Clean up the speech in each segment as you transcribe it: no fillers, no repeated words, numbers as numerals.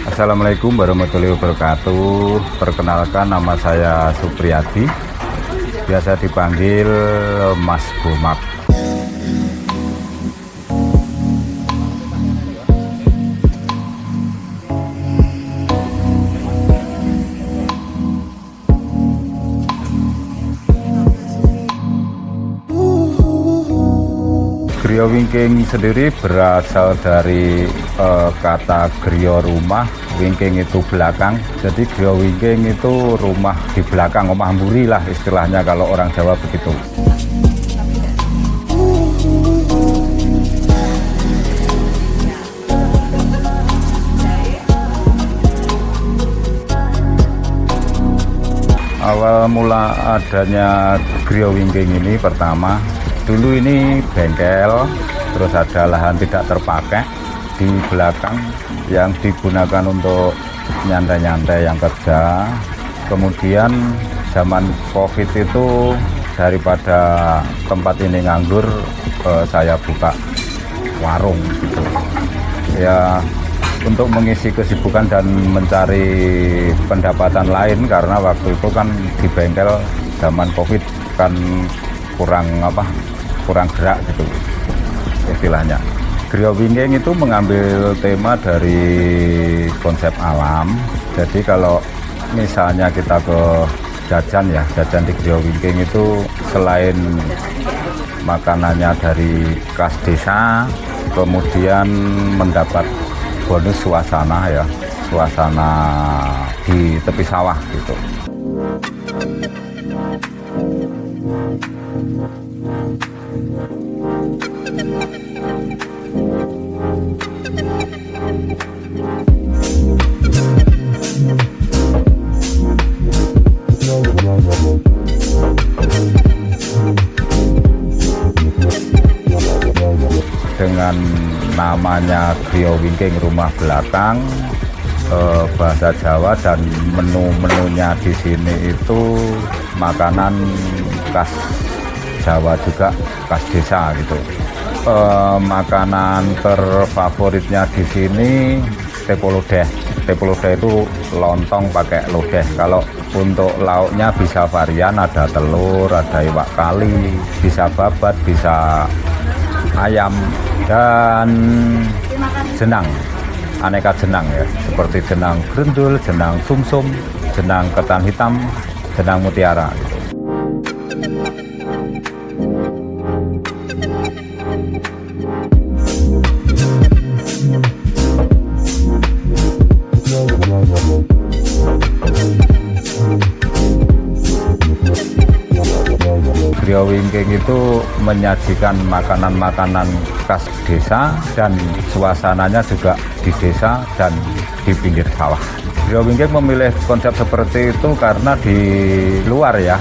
Assalamualaikum warahmatullahi wabarakatuh. Perkenalkan, nama saya Supriyadi, biasa dipanggil Mas Bomak. Griya wingking sendiri berasal dari kata griya rumah, wingking itu belakang. Jadi griya wingking itu rumah di belakang, omah mburi lah istilahnya kalau orang Jawa begitu. Awal mula adanya griya wingking ini, pertama dulu ini bengkel, terus ada lahan tidak terpakai di belakang yang digunakan untuk nyantai-nyantai yang kerja. Kemudian zaman COVID itu daripada tempat ini nganggur, saya buka warung gitu. Ya, untuk mengisi kesibukan dan mencari pendapatan lain, karena waktu itu kan di bengkel zaman COVID kan kurang gerak gitu istilahnya. Griya wingking itu mengambil tema dari konsep alam. Jadi kalau misalnya kita ke jajan di griya wingking itu selain makanannya dari khas desa, kemudian mendapat bonus suasana di tepi sawah gitu. Dengan namanya griya wingking rumah belakang, bahasa Jawa dan menu-menunya di sini itu makanan khas Jawa juga, khas desa gitu. Makanan terfavoritnya di sini tepo lodeh. Tepo lodeh itu lontong pakai lodeh. Kalau untuk lauknya bisa varian, ada telur, ada iwak kali, bisa babat, bisa ayam, dan jenang, aneka jenang ya, seperti jenang grendul, jenang sumsum, jenang ketan hitam, jenang mutiara gitu. Griya wingking itu menyajikan makanan-makanan khas desa dan suasananya juga di desa dan di pinggir sawah. Griya wingking memilih konsep seperti itu karena di luar ya,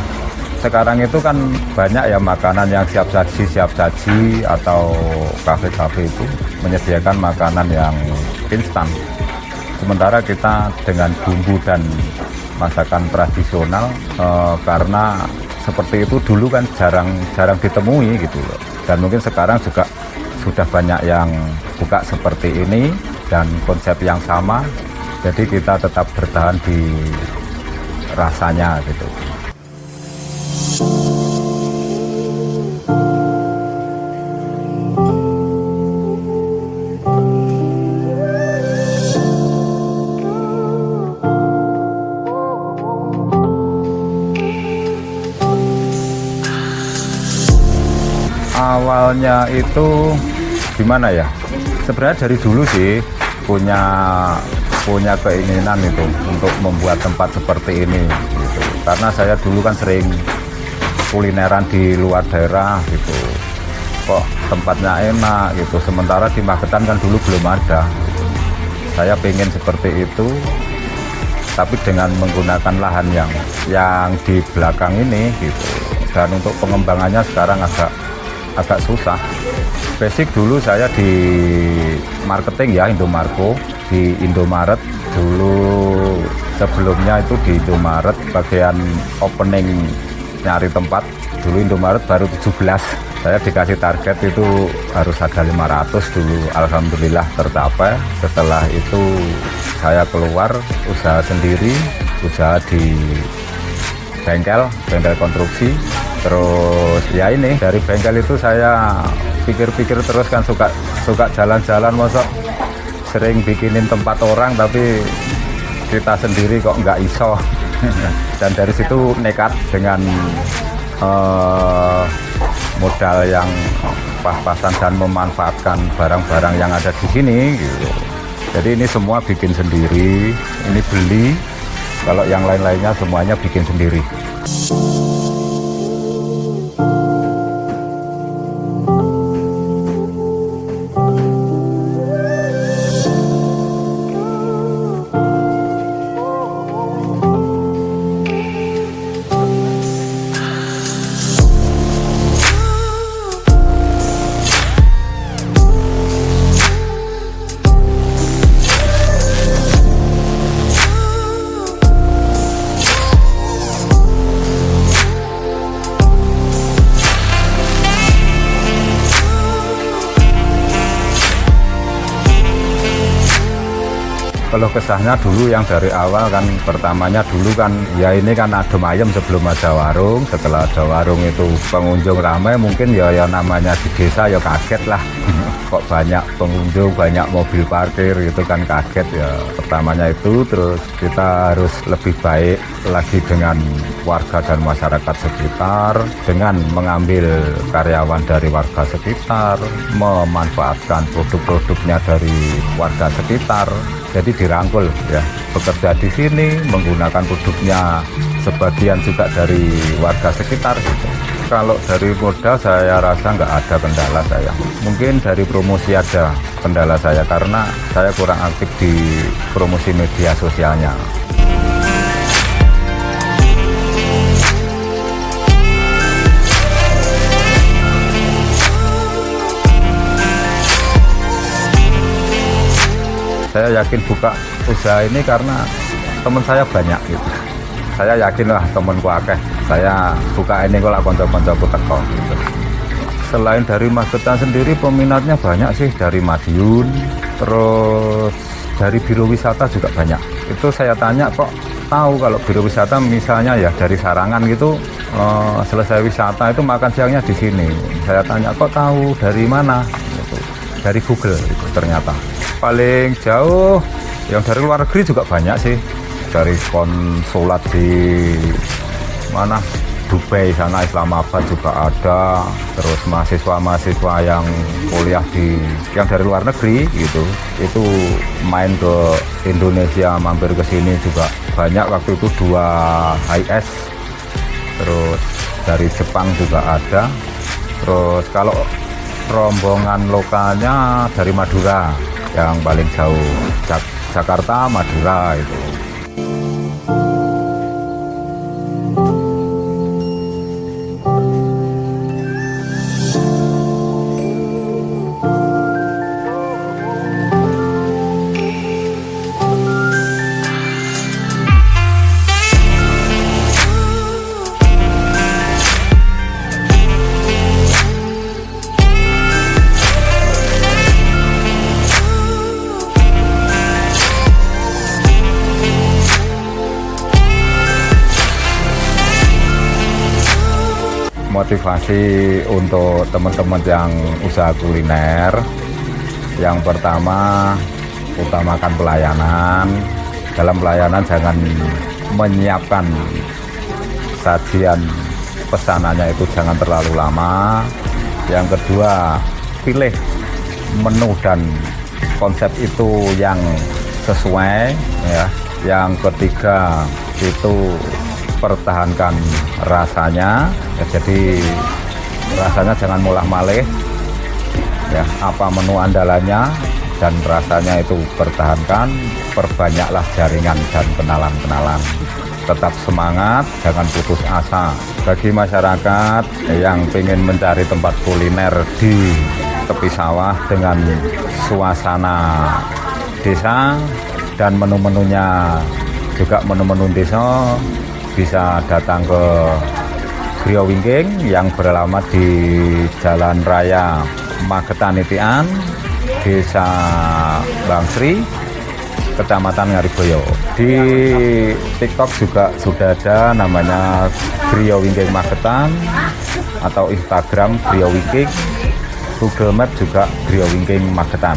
sekarang itu kan banyak ya makanan yang siap saji atau kafe-kafe itu menyediakan makanan yang instan. Sementara kita dengan bumbu dan masakan tradisional, karena seperti itu dulu kan jarang ditemui gitu loh. Dan mungkin sekarang juga sudah banyak yang buka seperti ini dan konsep yang sama. Jadi kita tetap bertahan di rasanya gitu. Awalnya itu gimana ya? Sebenarnya dari dulu sih punya keinginan itu untuk membuat tempat seperti ini gitu. Karena saya dulu kan sering kulineran di luar daerah gitu. Kok tempatnya enak gitu. Sementara di Magetan kan dulu belum ada. Saya pengen seperti itu, tapi dengan menggunakan lahan yang di belakang ini gitu. Dan untuk pengembangannya sekarang agak susah. Basic dulu saya di marketing ya, Indomarko, di Indomaret dulu. Sebelumnya itu di Indomaret bagian opening nyari tempat dulu Indomaret baru 17. Saya dikasih target itu harus ada 500 dulu. Alhamdulillah tercapai. Setelah itu saya keluar usaha sendiri, usaha di bengkel konstruksi. Terus ya ini dari bengkel itu saya pikir-pikir terus kan suka jalan-jalan, masa sering bikinin tempat orang tapi kita sendiri kok nggak iso. Dan dari situ nekat dengan modal yang pas-pasan dan memanfaatkan barang-barang yang ada di sini gitu. Jadi ini semua bikin sendiri, ini beli. Kalau yang lain-lainnya semuanya bikin sendiri. Kalau kesahnya dulu yang dari awal kan, pertamanya dulu kan ya ini kan adem ayem sebelum ada warung. Setelah ada warung itu pengunjung ramai, mungkin ya namanya di desa ya kaget lah. Kok banyak pengunjung, banyak mobil parkir gitu kan, kaget ya. Pertamanya itu, terus kita harus lebih baik lagi dengan warga dan masyarakat sekitar, dengan mengambil karyawan dari warga sekitar, memanfaatkan produk-produknya dari warga sekitar. Jadi dirangkul ya, bekerja di sini menggunakan produknya sebagian juga dari warga sekitar gitu. Kalau dari modal saya rasa nggak ada kendala saya. Mungkin dari promosi ada kendala saya karena saya kurang aktif di promosi media sosialnya. Saya yakin buka usaha ini karena teman saya banyak gitu. Saya yakin lah temanku akeh. Saya buka ini kalau konco-koncoku teko gitu. Selain dari Magetan sendiri, peminatnya banyak sih dari Madiun, terus dari biro wisata juga banyak. Itu saya tanya, kok tahu kalau biro wisata misalnya ya dari Sarangan gitu, selesai wisata itu makan siangnya di sini. Saya tanya, kok tahu dari mana? Gitu. Dari Google itu ternyata. Paling jauh yang dari luar negeri juga banyak sih, dari konsulat di mana Dubai sana, Islamabad juga ada, terus mahasiswa yang kuliah yang dari luar negeri gitu, itu main ke Indonesia, mampir ke sini juga banyak. Waktu itu 2 HIS, terus dari Jepang juga ada. Terus kalau rombongan lokalnya dari Madura yang paling jauh, Jakarta, Madura itu. Motivasi untuk teman-teman yang usaha kuliner, yang pertama utamakan pelayanan. Dalam pelayanan jangan menyiapkan sajian pesanannya itu jangan terlalu lama. Yang kedua, pilih menu dan konsep itu yang sesuai ya. Yang ketiga itu pertahankan rasanya ya, jadi rasanya jangan mulah-malih ya, apa menu andalannya dan rasanya itu pertahankan. Perbanyaklah jaringan dan kenalan-kenalan. Tetap semangat, jangan putus asa. Bagi masyarakat yang ingin mencari tempat kuliner di tepi sawah dengan suasana desa dan menu-menunya juga menu-menu desa, bisa datang ke Griya Wingking yang beralamat di Jalan Raya Magetan Itian, Desa Bangsri, Kecamatan Ngariboyo. Di TikTok juga sudah ada namanya Griya Wingking Magetan atau Instagram Griya Wingking, Google Map juga Griya Wingking Magetan.